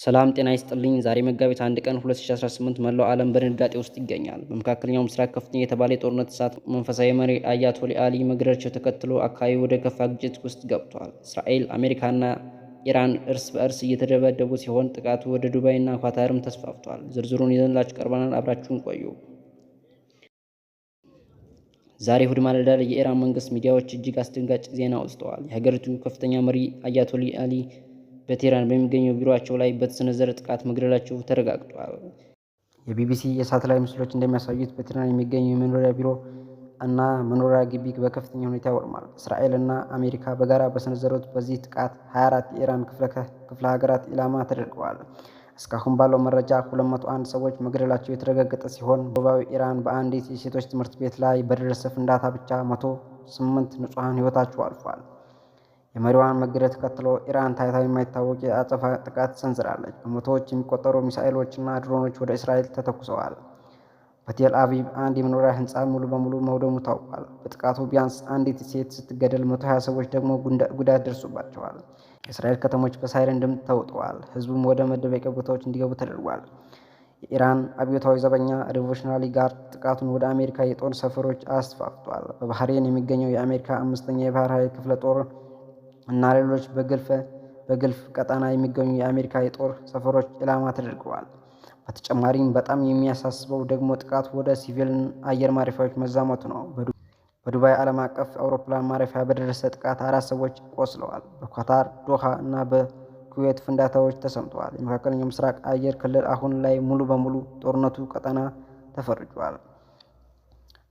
ሰላም ጤና ይስጥልኝ። ዛሬ መጋቢት 1 ቀን 2018 መላው ዓለም በድንጋጤ ውስጥ ይገኛል። በመካከለኛው ምስራቅ ከፍተኛ የተባለ የጦርነት እሳት መንፈሳዊ መሪ አያቶላ አሊ መገደላቸው ተከትሎ አካባቢው ወደ ከፋ ግጭት ውስጥ ገብቷል። እስራኤል፣ አሜሪካና ኢራን እርስ በእርስ እየተደበደቡ ሲሆን ጥቃቱ ወደ ዱባይና ኳታርም ተስፋፍቷል። ዝርዝሩን ይዘንላችሁ ቀርበናል። አብራችሁን ቆዩ። ዛሬ እሁድ ማለዳ ላይ የኢራን መንግስት ሚዲያዎች እጅግ አስደንጋጭ ዜና አውጥተዋል። የሀገሪቱ ከፍተኛ መሪ አያቶላ አሊ በቴህራን በሚገኘው ቢሮአቸው ላይ በተሰነዘረ ጥቃት መግደላቸው ተረጋግጧል። የቢቢሲ የሳተላይት ምስሎች እንደሚያሳዩት በቴህራን የሚገኘው የመኖሪያ ቢሮ እና መኖሪያ ግቢ በከፍተኛ ሁኔታ ወድሟል። እስራኤል እና አሜሪካ በጋራ በሰነዘሩት በዚህ ጥቃት 24 የኢራን ክፍለ ሀገራት ኢላማ ተደርገዋል። እስካሁን ባለው መረጃ 201 ሰዎች መገደላቸው የተረጋገጠ ሲሆን በደቡባዊ ኢራን በአንዲት የሴቶች ትምህርት ቤት ላይ በደረሰ ፍንዳታ ብቻ 108 ንጹሐን ሕይወታቸው አልፏል። የመሪዋን መገደል ተከትሎ ኢራን ታይታ የማይታወቅ የአጸፋ ጥቃት ሰንዝራለች። በመቶዎች የሚቆጠሩ ሚሳኤሎችና ድሮኖች ወደ እስራኤል ተተኩሰዋል። በቴል አቪቭ አንድ የመኖሪያ ሕንፃ ሙሉ በሙሉ መውደሙ ታውቋል። በጥቃቱ ቢያንስ አንዲት ሴት ስትገደል 120 ሰዎች ደግሞ ጉዳት ደርሶባቸዋል። የእስራኤል ከተሞች በሳይረን ድምፅ ተውጠዋል። ህዝቡም ወደ መደበቂያ ቦታዎች እንዲገቡ ተደርጓል። የኢራን አብዮታዊ ዘበኛ ሬቮሉሽናሪ ጋርድ ጥቃቱን ወደ አሜሪካ የጦር ሰፈሮች አስፋፍቷል። በባህሬን የሚገኘው የአሜሪካ 5ኛ የባህር ኃይል ክፍለ ጦር እና ሌሎች በገልፍ ቀጠና የሚገኙ የአሜሪካ የጦር ሰፈሮች ኢላማ ተደርገዋል። በተጨማሪም በጣም የሚያሳስበው ደግሞ ጥቃቱ ወደ ሲቪል አየር ማረፊያዎች መዛመቱ ነው። በዱባይ ዓለም አቀፍ አውሮፕላን ማረፊያ በደረሰ ጥቃት 4 ሰዎች ቆስለዋል። በኳታር ዶሃ እና በኩዌት ፍንዳታዎች ተሰምተዋል። የመካከለኛው ምስራቅ አየር ክልል አሁን ላይ ሙሉ በሙሉ ጦርነቱ ቀጠና ተፈርጇል።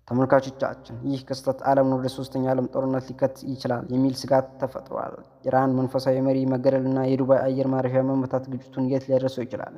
ተመልካቾቻችን፣ ይህ ክስተት ዓለምን ወደ ሶስተኛ ዓለም ጦርነት ሊከት ይችላል የሚል ስጋት ተፈጥሯል። ኢራን መንፈሳዊ መሪ መገደል እና የዱባይ አየር ማረፊያ መመታት ግጭቱን የት ሊያደርሰው ይችላል?